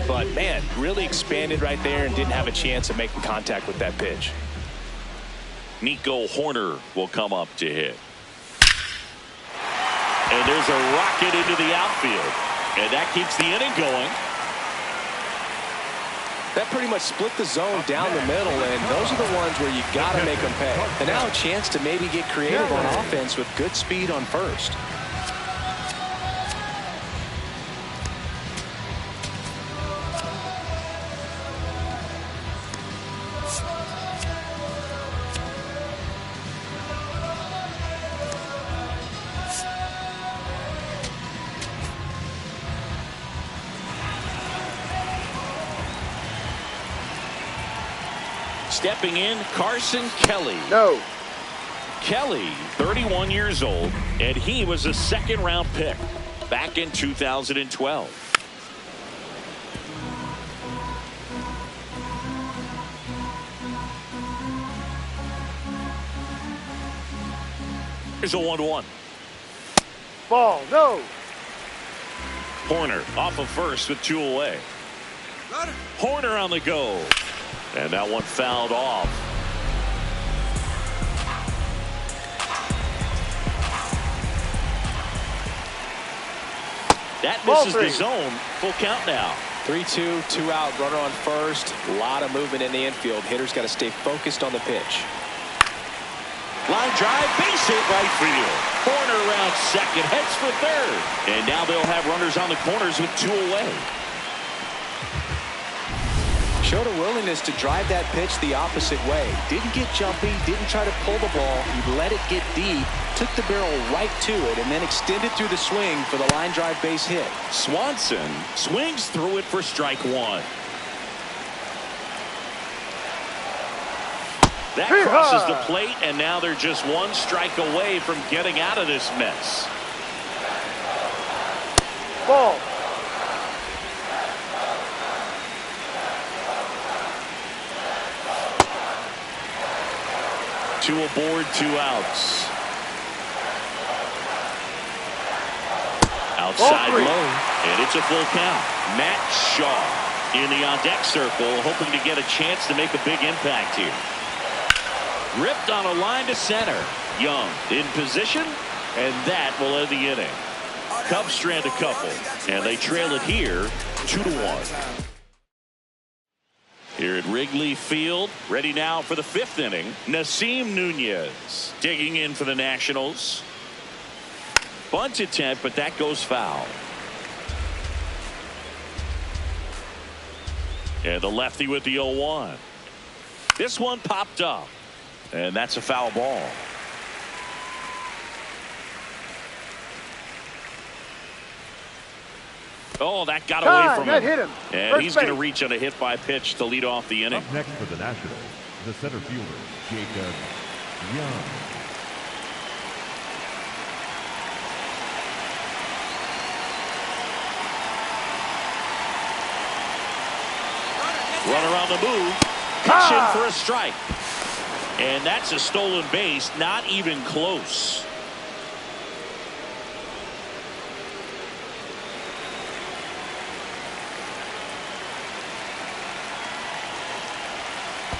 But, man, really expanded right there and didn't have a chance of making contact with that pitch. Nico Hoerner will come up to hit. And there's a rocket into the outfield. And that keeps the inning going. That pretty much split the zone down the middle, and those are the ones where you got to make them pay. And now a chance to maybe get creative on offense with good speed on first. Stepping in, Carson Kelly. No. Kelly, 31 years old, and he was a second-round pick back in 2012. Here's a 1-1. Ball, no. Hoerner off of first with 2 away. Hoerner on the go. And that one fouled off. That misses the zone. Full count now. 3-2, 2 out, runner on first. A lot of movement in the infield. Hitter's got to stay focused on the pitch. Line drive, base hit right field. Hoerner around second, heads for third. And now they'll have runners on the corners with 2 away. Showed a willingness to drive that pitch the opposite way. Didn't get jumpy, didn't try to pull the ball. He let it get deep, took the barrel right to it, and then extended through the swing for the line drive base hit. Swanson swings through it for strike 1. That crosses the plate, and now they're just 1 strike away from getting out of this mess. Ball. 2 aboard, 2 outs. Outside low, and it's a full count. Matt Shaw in the on-deck circle, hoping to get a chance to make a big impact here. Ripped on a line to center. Young in position, and that will end the inning. Cubs strand a couple, and they trail it here 2-1. Here at Wrigley Field, ready now for the 5th inning. Nasim Nunez digging in for the Nationals. Bunt attempt, but that goes foul. And the lefty with the 0-1. This one popped up, and that's a foul ball. Oh, that got away from him. Hit him. And he's going to reach on a hit-by pitch to lead off the inning. Up next for the Nationals, the center fielder, Jacob Young. Runner on the move. Pitching for a strike. And that's a stolen base, not even close.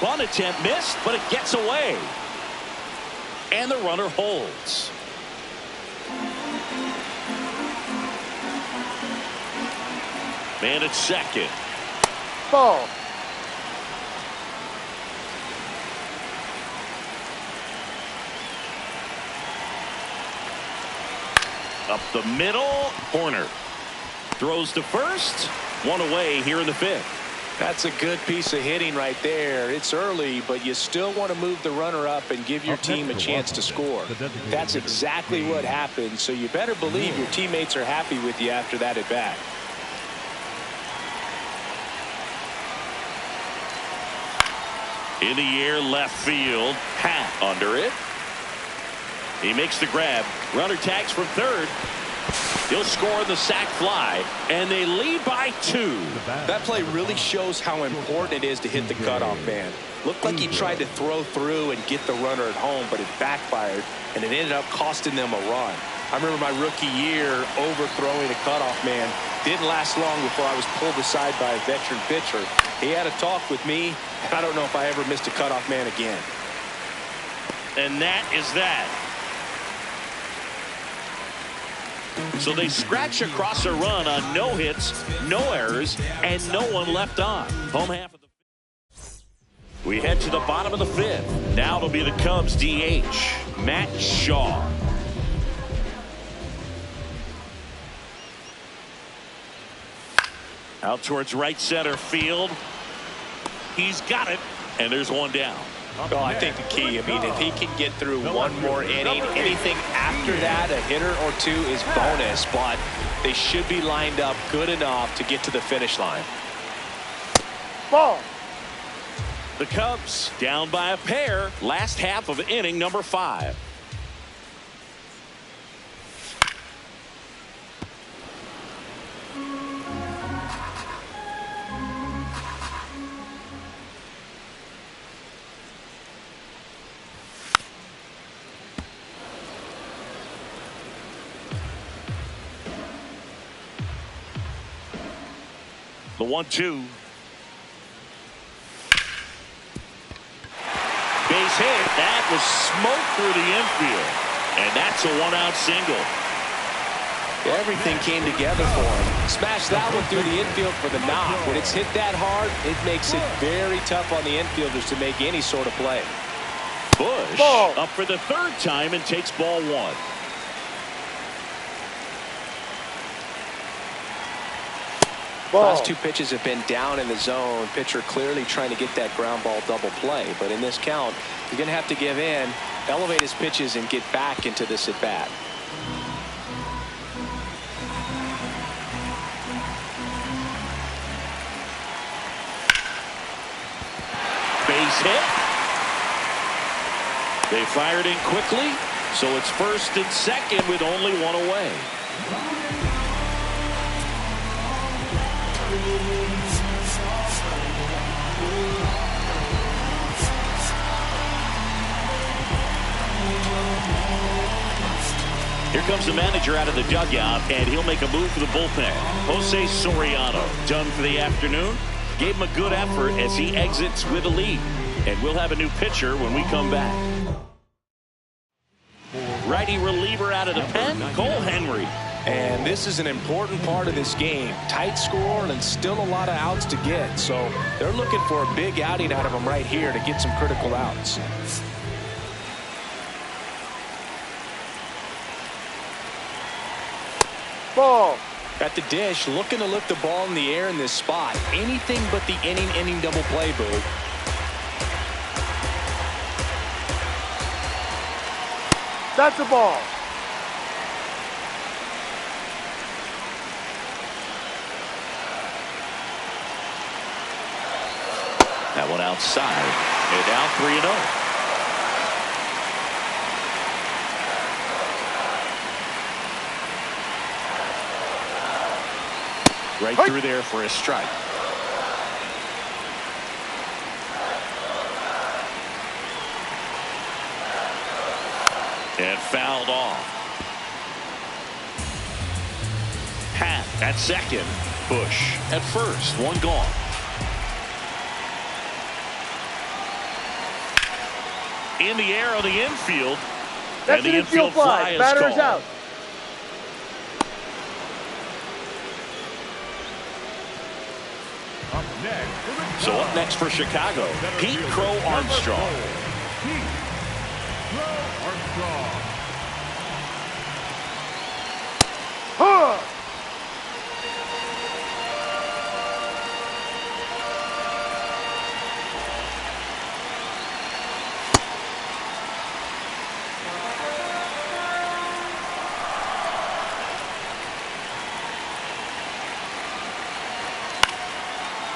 Bunt attempt missed, but it gets away. And the runner holds. Man at second. Ball. Up the middle, Hoerner throws to first. 1 away here in the 5th. That's a good piece of hitting right there. It's early, but you still want to move the runner up and give your team a chance to score. That's exactly what happened, so you better believe your teammates are happy with you after that at bat. In the air, left field. Pat under it. He makes the grab. Runner tags from third. He'll score the sac fly, and they lead by 2. That play really shows how important it is to hit the cutoff man. Looked like he tried to throw through and get the runner at home, but it backfired, and it ended up costing them a run. I remember my rookie year overthrowing a cutoff man. Didn't last long before I was pulled aside by a veteran pitcher. He had a talk with me, and I don't know if I ever missed a cutoff man again. And that is that. So they scratch across a run on no hits, no errors, and no one left on. Home half of the fifth. We head to the bottom of the fifth. Now it'll be the Cubs DH, Matt Shaw. Out towards right center field. He's got it, and there's one down. Well, I think the key, I mean, if he can get through one more inning, anything after that, a hitter or two is bonus, but they should be lined up good enough to get to the finish line. Ball. The Cubs down by a pair, last half of inning number 5. The 1-2. Base hit. That was smoke through the infield. And that's a 1-out single. Everything came together for him. Smashed that one through the infield for the knock. When it's hit that hard, it makes it very tough on the infielders to make any sort of play. Bush up for the 3rd time and takes ball 1. Last 2 pitches have been down in the zone. Pitcher clearly trying to get that ground ball double play. But in this count, you're going to have to give in, elevate his pitches, and get back into this at bat. Base hit. They fired in quickly, so it's 1st and 2nd with only 1 away. Here comes the manager out of the dugout, and he'll make a move for the bullpen. Jose Soriano, done for the afternoon. Gave him a good effort as he exits with a lead. And we'll have a new pitcher when we come back. Righty reliever out of the pen, Cole Henry. And this is an important part of this game. Tight score and still a lot of outs to get. So they're looking for a big outing out of him right here to get some critical outs. Ball. At the dish, looking to lift the ball in the air in this spot. Anything but the inning double play, Boo. That's a ball. That one outside. And now 3-0. Right through there for a strike. And fouled off. Pat at second. Bush at first. One gone. In the air on the infield. That's and the an infield fly. is Batter's called. out. So up next for Chicago, Pete Crow Armstrong. Pete Crow Armstrong. Huh.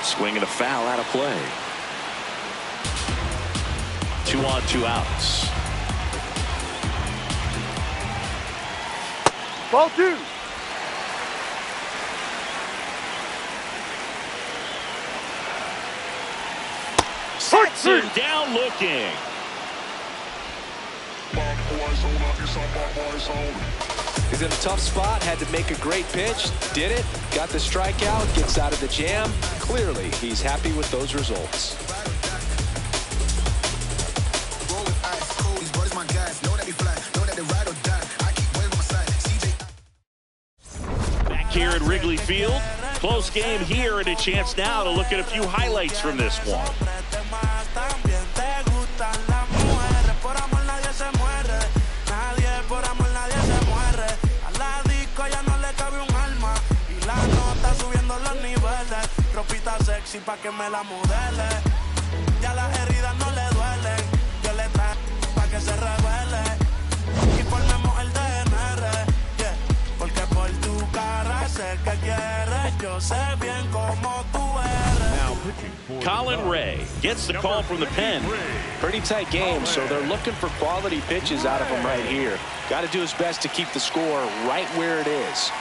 Swing and a foul out of play. 2 on, 2 outs. Ball 2. Saxon down looking. He's in a tough spot, had to make a great pitch, did it, got the strikeout, gets out of the jam. Clearly, he's happy with those results. Back here at Wrigley Field, close game here, and a chance now to look at a few highlights from this one. Sexy pa' que me la modele. Ya las heridas no le duelen. Yo le traigo pa' que se revele. Y formemos el DNR. Yeah. Porque por tu cara sé que quieres. Yo sé bien cómo tú eres. Colin Ray gets the call from the pen. Pretty tight game, so they're looking for quality pitches out of him right here. Got to do his best to keep the score right where it is.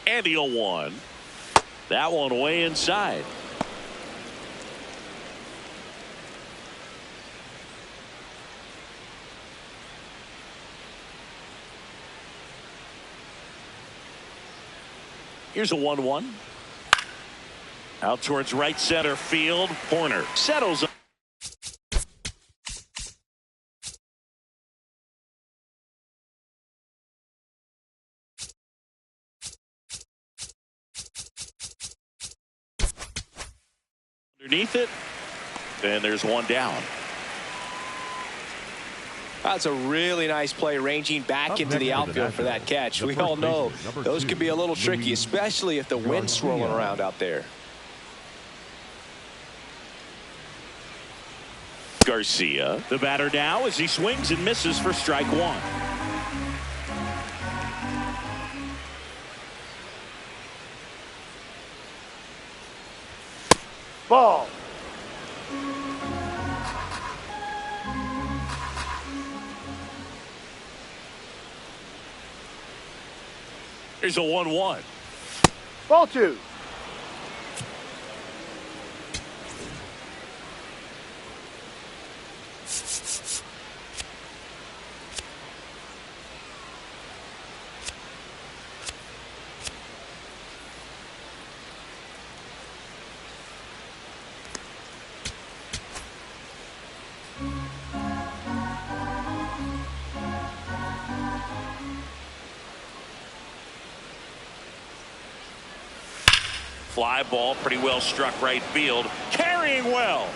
And the 0-1. That one way inside. Here's a 1-1. Out towards right center field. Horner settles. Underneath it, and there's one down. That's a really nice play, ranging back into the outfield for that catch. We all know those can be a little tricky, especially if the wind's swirling around out there. Garcia, the batter now, as he swings and misses for strike one. Ball. Here's a 1-1. Ball two. Fly ball, pretty well struck right field. Carrying well.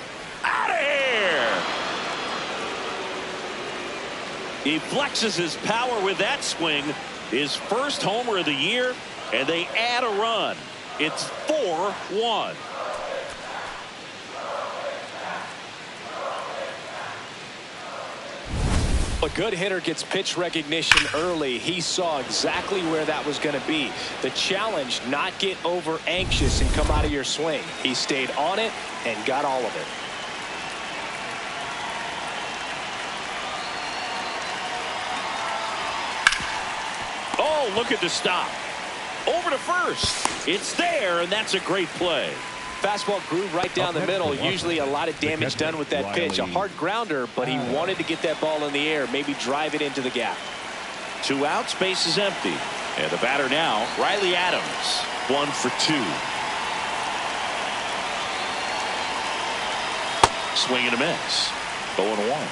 Out of here. He flexes his power with that swing. His first homer of the year, and they add a run. It's 4-1. A good hitter gets pitch recognition early. He saw exactly where that was going to be. The challenge, not get over anxious and come out of your swing. He stayed on it and got all of it. Oh, look at the stop. Over to first. It's there, and that's a great play. Fastball grew right down the middle. Usually a lot of damage done with that pitch. A hard grounder, but he wanted to get that ball in the air, maybe drive it into the gap. 2 outs, base is empty. And the batter now, Riley Adams. 1 for 2. Swing and a miss. 0-1.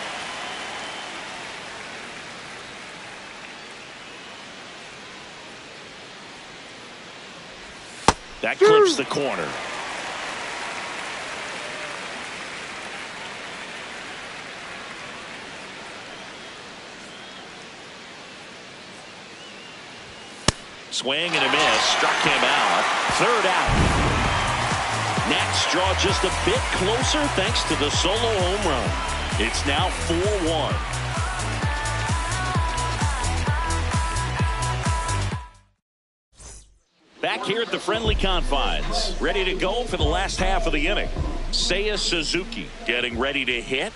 That clips the corner. Swing and a miss. Struck him out. 3rd out. Nats draw just a bit closer thanks to the solo home run. It's now 4-1. Back here at the friendly confines. Ready to go for the last half of the inning. Seiya Suzuki getting ready to hit.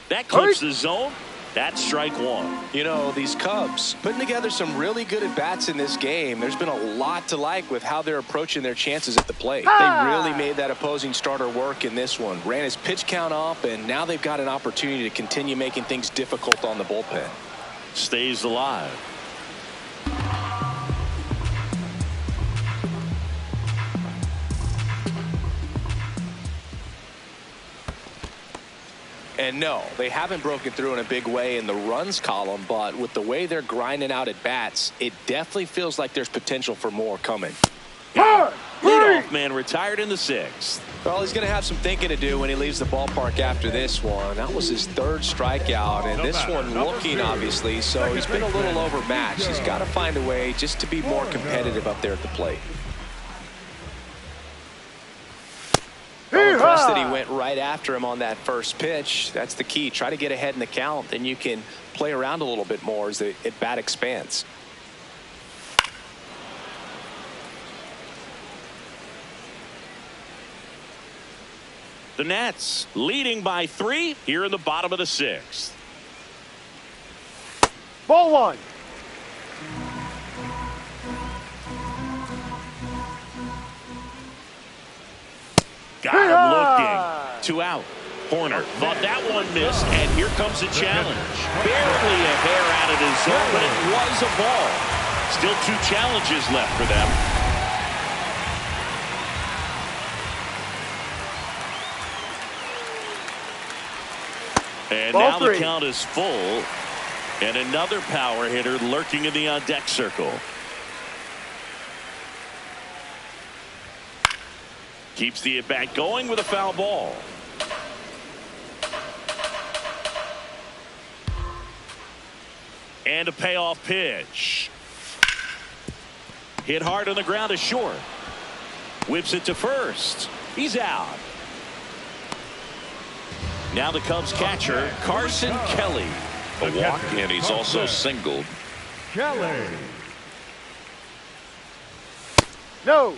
That clips the zone. That's strike one. You know, these Cubs putting together some really good at-bats in this game. There's been a lot to like with how they're approaching their chances at the plate. They really made that opposing starter work in this one. Ran his pitch count up, and now they've got an opportunity to continue making things difficult on the bullpen. Stays alive. And no, they haven't broken through in a big way in the runs column, but with the way they're grinding out at bats, it definitely feels like there's potential for more coming. Leadoff man retired in the 6th. Well, he's going to have some thinking to do when he leaves the ballpark after this one. That was his 3rd strikeout, and this one looking, obviously, so he's been a little overmatched. He's got to find a way just to be more competitive up there at the plate. I'm impressed that he went right after him on that first pitch. That's the key. Try to get ahead in the count, then you can play around a little bit more as the at-bat expands. The Nats leading by 3 here in the bottom of the 6th. Ball 1. Got him looking. 2 out. Horner thought that one missed, and here comes a challenge. Barely a hair out of his zone, but it was a ball. Still 2 challenges left for them. And now the count is full, and another power hitter lurking in the on-deck circle. Keeps the at-bat going with a foul ball. And a payoff pitch. Hit hard on the ground is short. Whips it to first. He's out. Now the Cubs catcher, Carson Kelly. A walk, and he's also singled. Kelly. No.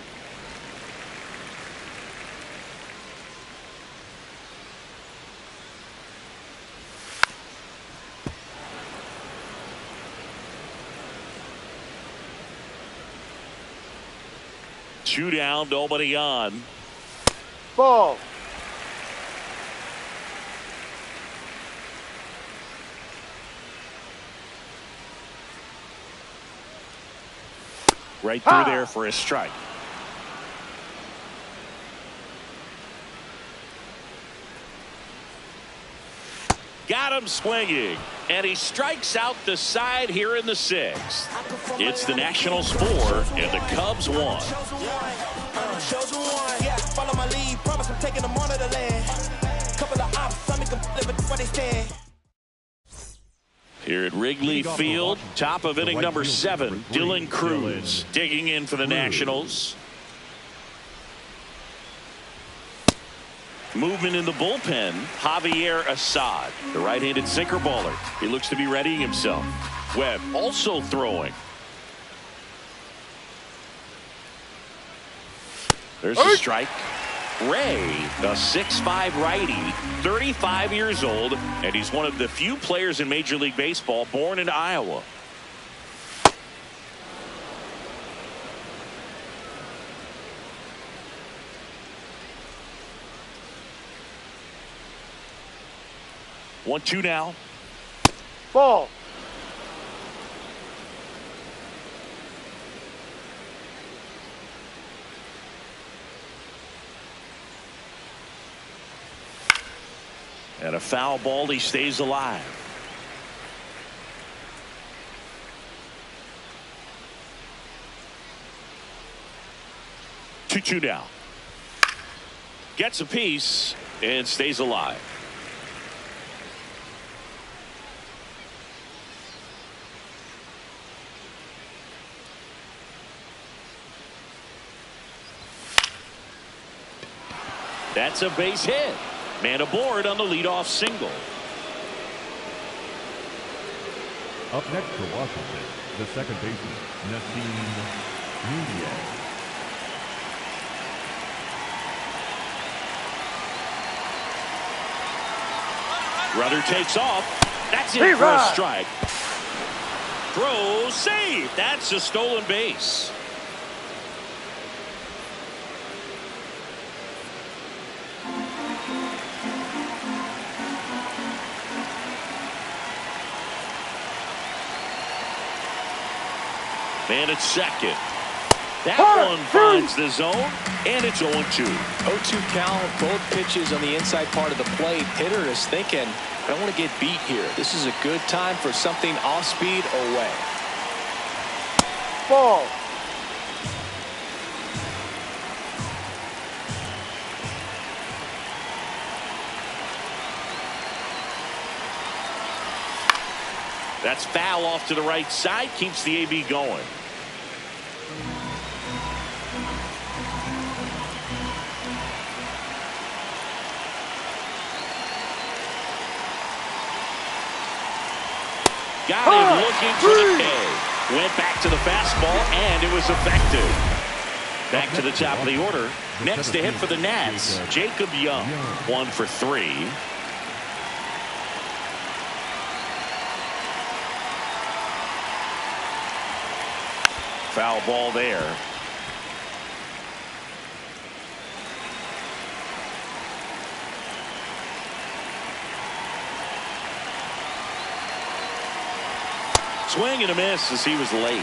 Two down, nobody on. Ball. Right through there for a strike. Got him swinging, and he strikes out the side here in the 6th. It's the Nationals 4 and the Cubs 1. Follow my lead, promise I'm taking them on to the land. Couple of ops, I make them live it before they stand. Here at Wrigley Field, top of inning number 7, Dylan Cruz digging in for the Nationals. Movement in the bullpen, Javier Assad, the right-handed sinker baller. He looks to be readying himself. Webb also throwing. There's a strike. Ray, the 6'5" righty, 35 years old, and he's one of the few players in Major League Baseball born in Iowa. One, two now. Ball. And a foul ball, he stays alive. Two down. Gets a piece and stays alive. That's a base hit. Man aboard on the leadoff single. Up next for Washington, the second baseman, Nassim Nunez. Runner takes off. That's it for a strike. Throw, save. That's a stolen base. Man at second. That one finds the zone, and it's 0-2. 0-2 count, both pitches on the inside part of the plate. Hitter is thinking, I don't want to get beat here. This is a good time for something off speed away. Ball. That's foul off to the right side, keeps the AB going. Got him looking for the K. Went back to the fastball, and it was effective. Back to the top of the order. Next to hit for the Nats, Jacob Young. 1 for 3. Foul ball there. Swing and a miss as he was late.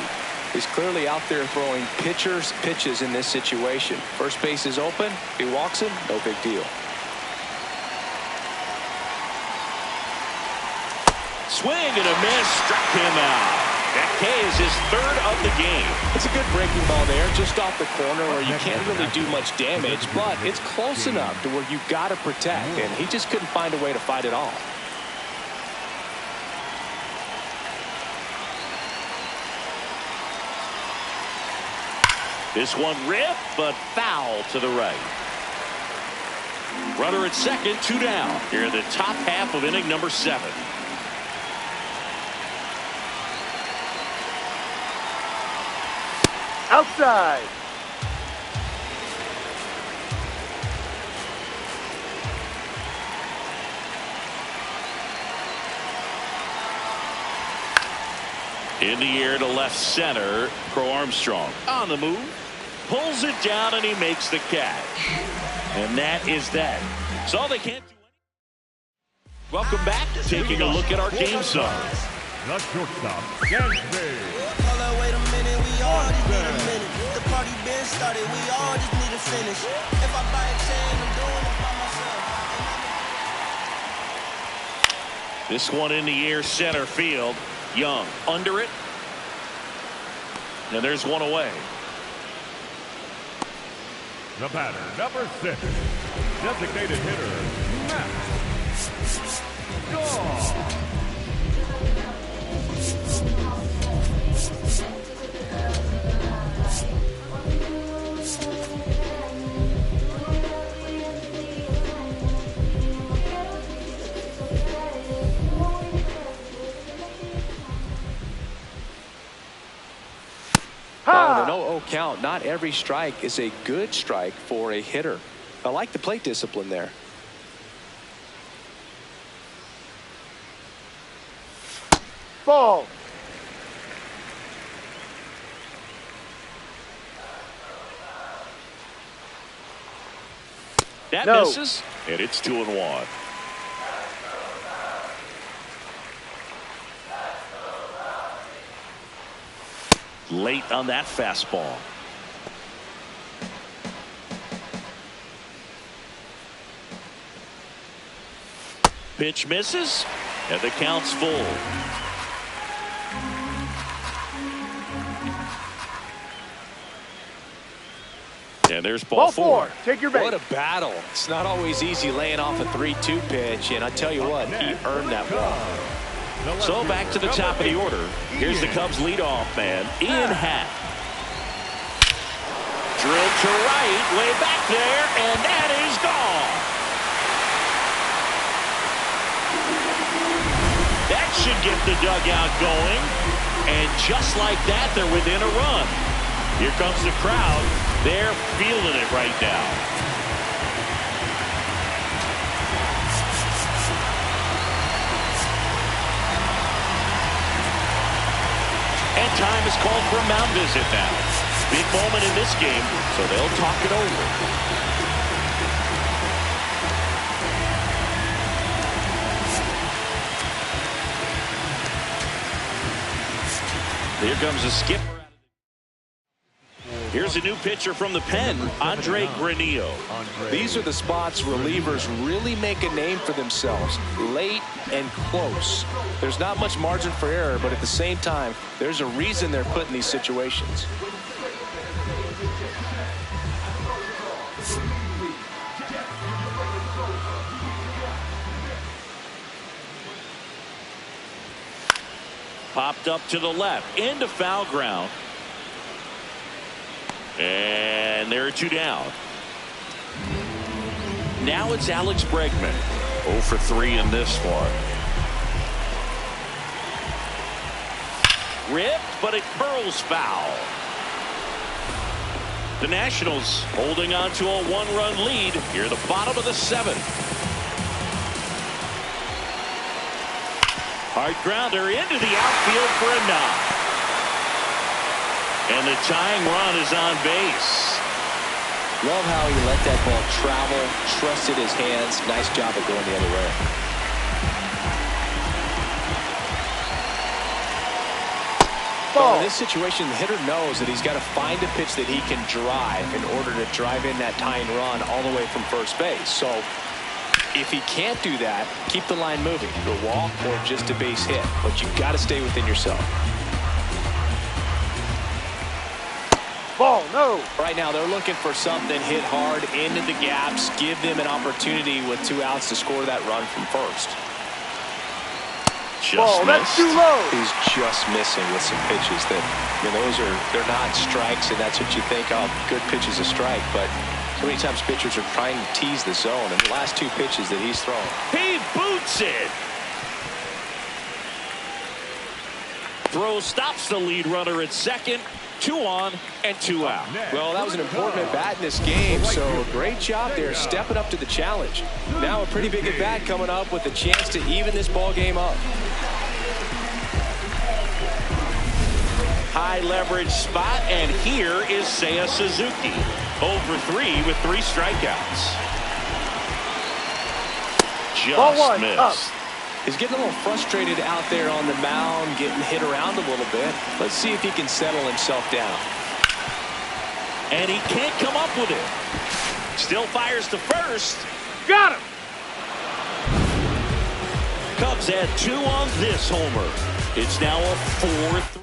He's clearly out there throwing pitches in this situation. First base is open. If he walks him, no big deal. Swing and a miss, struck him out. That K is his third of the game. It's a good breaking ball there, just off the corner where you can't really do much damage, but it's close enough to where you got to protect, and he just couldn't find a way to fight it off. This one ripped, but foul to the right. Runner at second, 2 down. Here in the top half of inning number 7. Outside. In the air to left center, Crow Armstrong on the move, pulls it down, and he makes the catch. And that is that. It's all they can't do. Welcome back. Taking a look at our game zone. The shortstop, Hold up, wait a minute, we all just need a minute. The party been started, we all just need to finish. If I buy a chain, I'm doing it by myself. This one in the air, center field. Young under it. And there's one away. The batter, number 6, designated hitter, Matt Shaw. Well, an 0-0 count, not every strike is a good strike for a hitter. I like the plate discipline there. Ball. That No. misses, and it's 2-1. Late on that fastball. Pitch misses, and the count's full. And there's ball 4. Take your base. What a battle. It's not always easy laying off a 3-2 pitch, and I tell you what, he earned that one. So back to the top of the order. Here's the Cubs leadoff man, Ian Happ. Drilled to right, way back there, and that is gone. That should get the dugout going. And just like that, they're within a run. Here comes the crowd. They're feeling it right now. time is called for a mound visit now. Big moment in this game, so they'll talk it over. Here comes a skipper. Here's a new pitcher from the pen, Andre Granillo. These are the spots relievers really make a name for themselves, late and close. There's not much margin for error, but at the same time, there's a reason they're put in these situations. Popped up to the left, into foul ground. And there are two down. Now it's Alex Bregman. 0 for 3 in this one. Ripped, but it curls foul. The Nationals holding on to a one-run lead here at the bottom of the 7th. Hard grounder into the outfield for a knock. And the tying run is on base. Love how he let that ball travel, trusted his hands. Nice job of going the other way. Well, in this situation, the hitter knows that he's got to find a pitch that he can drive in order to drive in that tying run all the way from first base. So if he can't do that, keep the line moving. Either walk or just a base hit. But you've got to stay within yourself. Ball, no. Right now, they're looking for something, hit hard into the gaps, give them an opportunity with 2 outs to score that run from first. Ball, that's too low. He's just missing with some pitches that, they're not strikes, and that's what you think, oh, good pitch is a strike. But so many times pitchers are trying to tease the zone, and the last 2 pitches that he's thrown. He boots it. Throw stops the lead runner at second. 2 on and 2 out. Well, that was an important at-bat in this game, so great job there stepping up to the challenge. Now a pretty big at-bat coming up with a chance to even this ball game up. High leverage spot, and here is Seiya Suzuki. 0 for 3 with 3 strikeouts. Just missed. Up. He's getting a little frustrated out there on the mound, getting hit around a little bit. Let's see if he can settle himself down. And he can't come up with it. Still fires to first. Got him. Cubs add 2 on this homer. It's now a 4-3.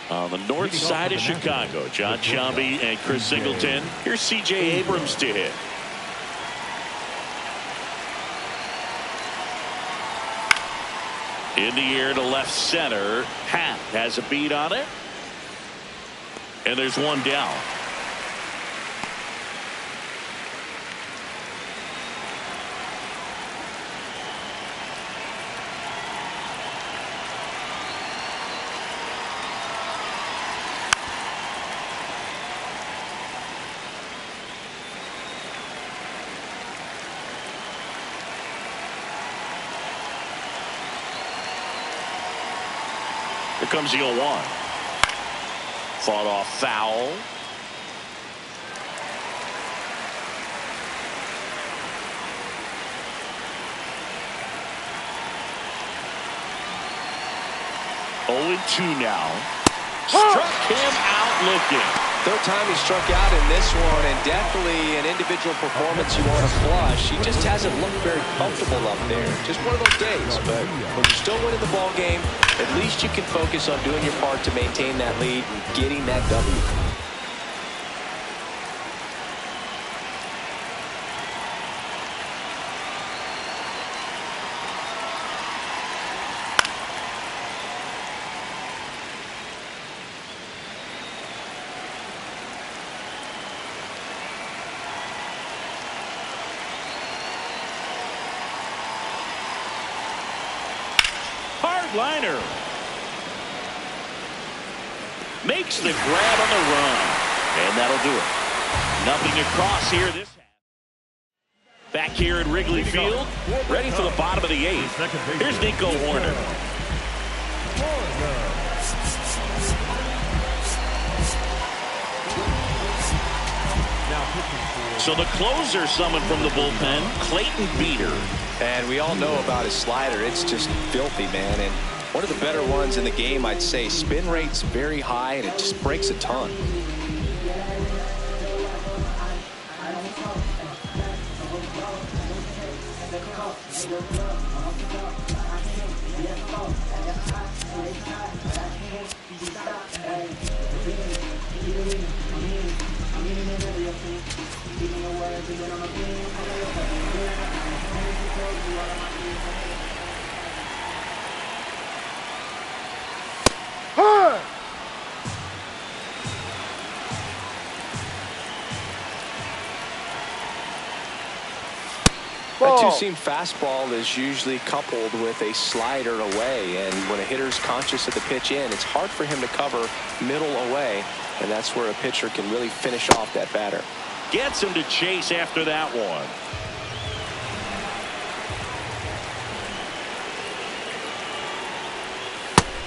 On the north side of Chicago, John Sciambi and Chris Singleton. Here's C.J. Abrams to hit. In the air to left center. Happ has a beat on it. And there's 1 down. Here comes the 0-1. Fought off foul. Oh, 2 now. Struck him out looking. Third time he struck out in this one, and definitely an individual performance you want to flush. He just hasn't looked very comfortable up there. Just one of those days. But when you're still winning the ball game, at least you can focus on doing your part to maintain that lead and getting that W. Liner makes the grab on the run, and that'll do it. Nothing across here this half. Back here at Wrigley Field, ready for the bottom of the 8th. Here's Nico Hoerner. So the closer summoned from the bullpen, Clayton Beeter. And we all know about his slider. It's just filthy, man. And one of the better ones in the game, I'd say. Spin rate's very high, and it just breaks a ton. That two-seam fastball is usually coupled with a slider away, and when a hitter's conscious of the pitch in, it's hard for him to cover middle away, and that's where a pitcher can really finish off that batter. Gets him to chase after that one.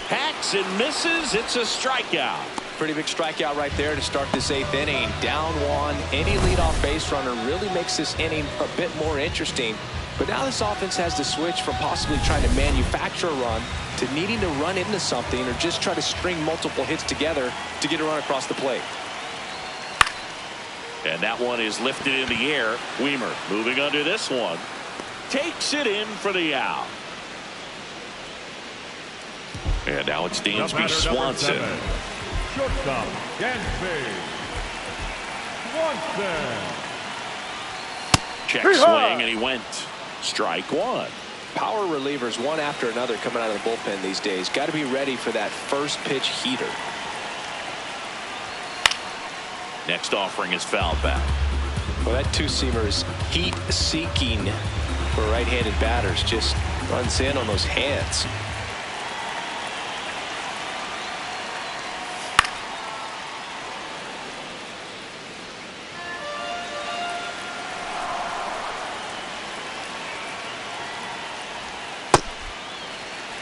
Hacks and misses. It's a strikeout. Pretty big strikeout right there to start this 8th inning. Down one. Any leadoff base runner really makes this inning a bit more interesting. But now this offense has to switch from possibly trying to manufacture a run to needing to run into something or just try to string multiple hits together to get a run across the plate. And that one is lifted in the air. Weimer moving under this one. Takes it in for the out. And now it's Dansby Swanson. Shortstop, Dansby Swanson. Check swing, and he went. Strike one. Power relievers one after another coming out of the bullpen these days. Got to be ready for that first pitch heater. Next offering is fouled back. Well, that two-seamer is heat-seeking for right-handed batters. Just runs in on those hands.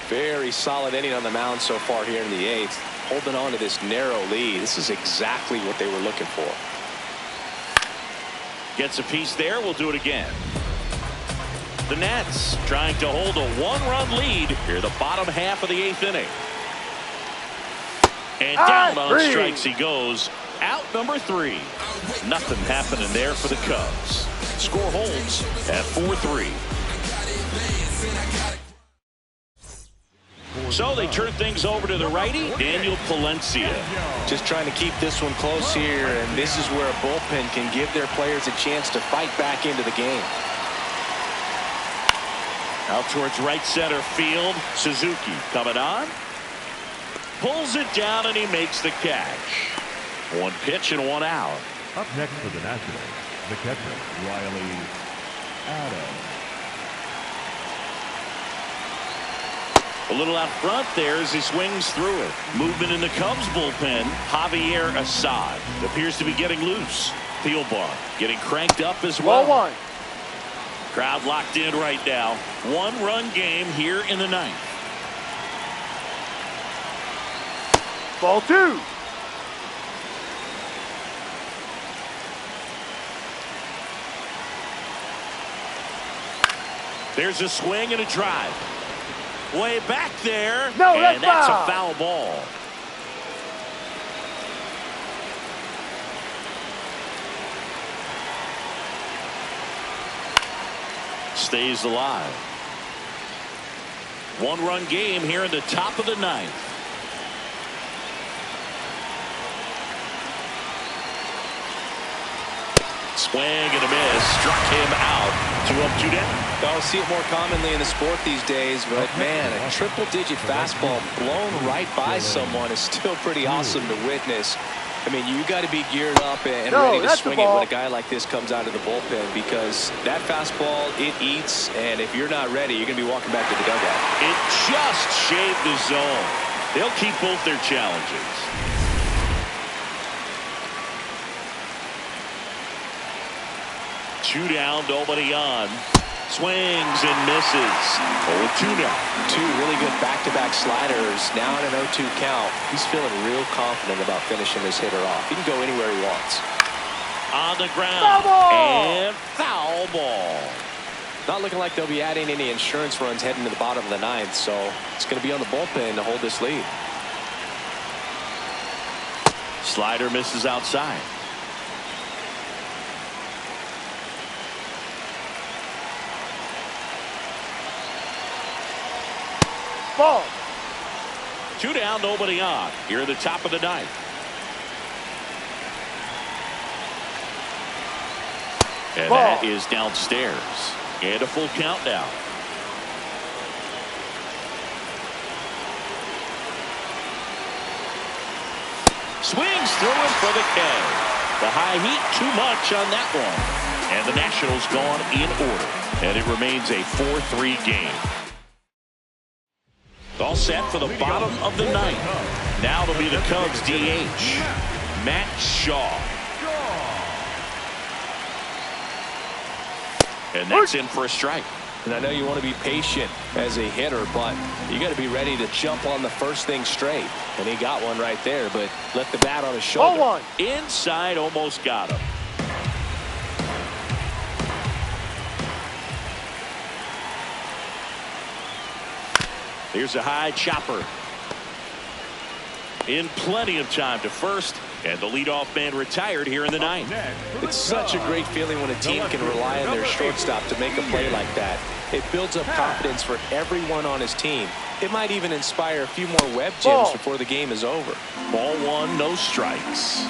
Very solid inning on the mound so far here in the 8th. Holding on to this narrow lead. This is exactly what they were looking for. Gets a piece there. We'll do it again. The Nats trying to hold a one-run lead here the bottom half of the 8th inning. And down on strikes he goes. Out number 3. Nothing happening there for the Cubs. Score holds at 4-3. So they turn things over to the righty, Daniel Palencia. Just trying to keep this one close here, and this is where a bullpen can give their players a chance to fight back into the game. Out towards right center field. Suzuki coming on. Pulls it down, and he makes the catch. One pitch and one out. Up next for the Nationals, the catcher, Riley Adams. A little out front there as he swings through it. Movement in the Cubs bullpen. Javier Assad appears to be getting loose. Thielbar getting cranked up as well. Ball one. Crowd locked in right now. One-run game here in the 9th. Ball two. There's a swing and a drive. Way back there. No, and that's foul. A foul ball. Stays alive. One-run game here in the top of the 9th. Swing and a miss. Struck him out. 2 up, 2 down. I'll see it more commonly in the sport these days, but man, a triple-digit fastball blown right by someone is still pretty awesome to witness. I mean, you got to be geared up and ready to swing it when a guy like this comes out of the bullpen, because that fastball, it eats, and if you're not ready, you're going to be walking back to the dugout. It just shaved the zone. They'll keep both their challenges. Two down, nobody on. Swings and misses. 0-2 now. 2 really good back-to-back sliders. Now in an 0-2 count. He's feeling real confident about finishing this hitter off. He can go anywhere he wants. On the ground. Foul ball. And foul ball. Not looking like they'll be adding any insurance runs heading to the bottom of the ninth, so it's going to be on the bullpen to hold this lead. Slider misses outside. Ball. 2 down, nobody on. Here at the top of the ninth. And Ball. that is downstairs. And a full count now. Swings through him for the K. The high heat, too much on that one. And the Nationals gone in order. And it remains a 4-3 game. All set for the bottom of the ninth. Now it'll be the Cubs DH, Matt Shaw. And that's in for a strike. And I know you want to be patient as a hitter, but you got to be ready to jump on the first thing straight. And he got one right there, but left the bat on his shoulder. 0-1. Inside, almost got him. Here's a high chopper. In plenty of time to first, and the leadoff man retired here in the ninth. It's such a great feeling when a team can rely on their shortstop to make a play like that. It builds up confidence for everyone on his team. It might even inspire a few more web gems before the game is over. Ball one, no strikes.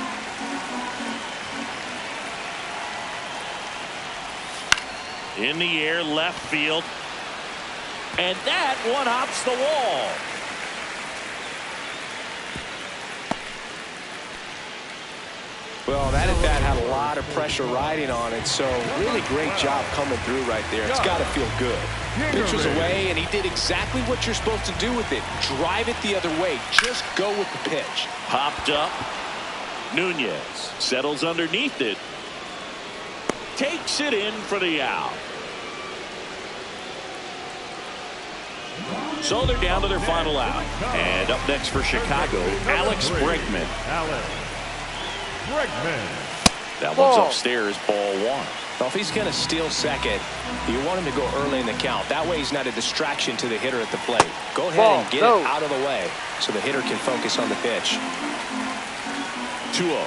In the air, left field. And that one hops the wall. Well, that at bat had a lot of pressure riding on it, so really great job coming through right there. It's got to feel good. Pitch was away, and he did exactly what you're supposed to do with it. Drive it the other way. Just go with the pitch. Popped up. Nunez settles underneath it. Takes it in for the out. So they're down to their final out. And up next for Chicago, Alex Bregman. That one's upstairs, ball one. Well, if he's going to steal second, you want him to go early in the count. That way he's not a distraction to the hitter at the plate. Go ahead and get it out of the way so the hitter can focus on the pitch. 2-0.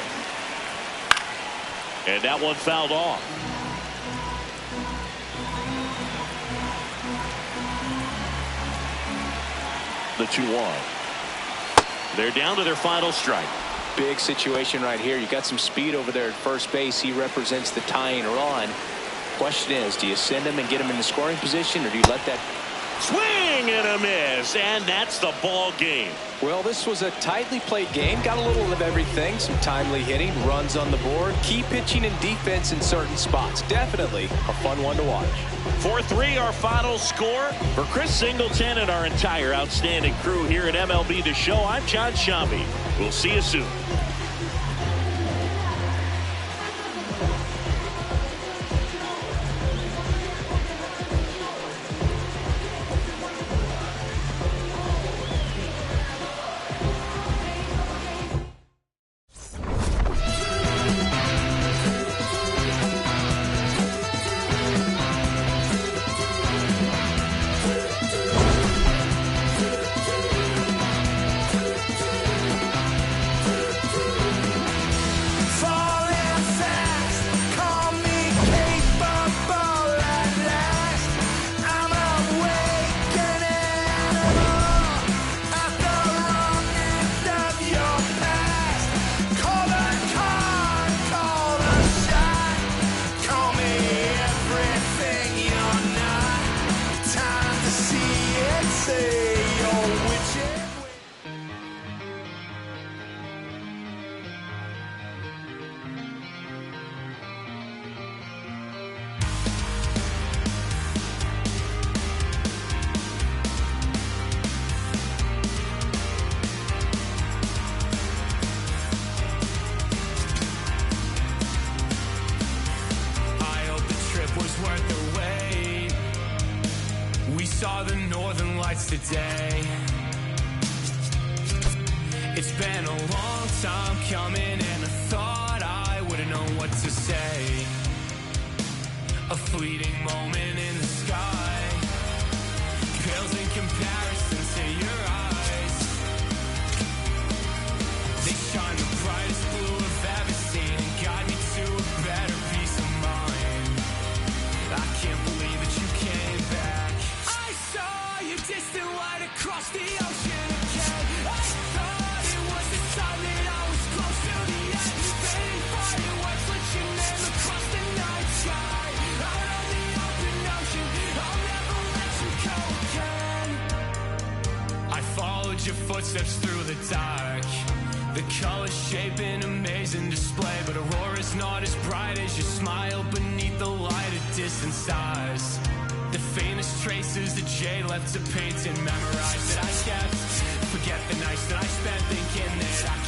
And that one fouled off. The 2-1. They're down to their final strike. Big situation right here. You got some speed over there at first base. He represents the tying run. Question is, do you send him and get him in the scoring position, or do you let that swing and a miss, and that's the ball game? Well, this was a tightly played game. Got a little of everything. Some timely hitting, runs on the board, key pitching and defense in certain spots. Definitely a fun one to watch. 4-3 our final score. For Chris Singleton and our entire outstanding crew here at MLB The Show, I'm John Shambi. We'll see you soon. Today, it's been a long time coming, and I thought I would wouldn't know what to say. A fleeting moment in the sky pales in comparison to your eyes. They shine the brightest blue I've ever seen and guide me to a better peace of mind. I can't believe that you came back. I saw your distant light across the ocean again. I thought it was the time that I was close to the end. Fading fireworks lit your name across the night sky. Out on the open ocean, I'll never let you go again. I followed your footsteps through the dark. The colors shape an amazing display, but aurora's not as bright as your smile beneath the light of distant stars. The faintest traces that Jay left to paint and memorize that I kept. Forget the nights that I spent thinking that I